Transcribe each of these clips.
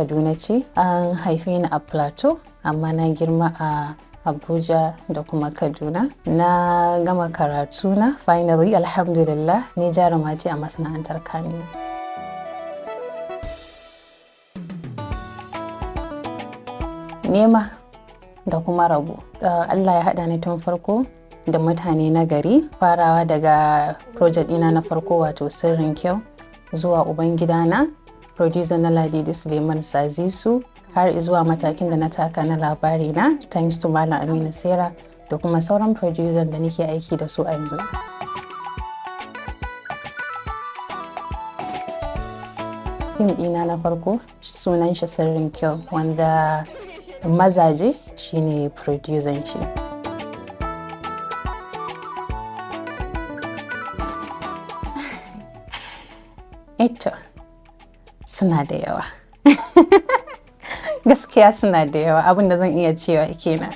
Kaduna ce, an haife ni a Plateau amma na girma a Abuja da kuma Kaduna. Na gama karatu na finally alhamdulillah, ni jaruma ce a masana'antar Kano. Nema da kuma rabo. Allah ya haɗa ni tun farko da mutane na gari, farawa daga project ina na farko wato Sirrin Kyau zuwa Ubangidana, producer na Ladidi Suleiman Sazisu, har zuwa matakin da na taka na Labarina, thanks to Malam Aminu Sera da kuma sauran producer da nake aiki da su a yanzu. Fim ɗina na farko sunan shi Sirrin Kyau, wanda Mazaje shine producer shi. Eto suna da yawa. Gaskiya suna da yawa, abin da zan iya cewa kenan.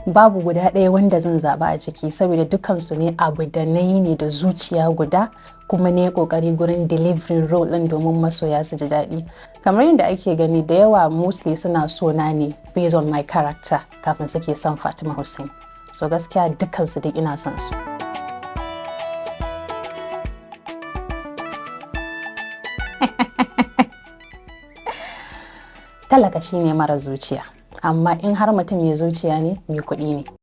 Babu guda ɗaya wanda zan zaɓa a ciki saboda dukansu ne abu da na yi ne da zuciya guda, kuma ne ƙoƙari gurin delivering role ɗin domin masoya su ji daɗi. Kamar yadda ake gani da yawa mostly suna so na ne based on my character kafin suke son Fatima Hussein. So gaskiya dukansu dai ina son su. Talaka shine mara zuciya, amma in har mutum mai zuciya ne, mai kuɗi ne.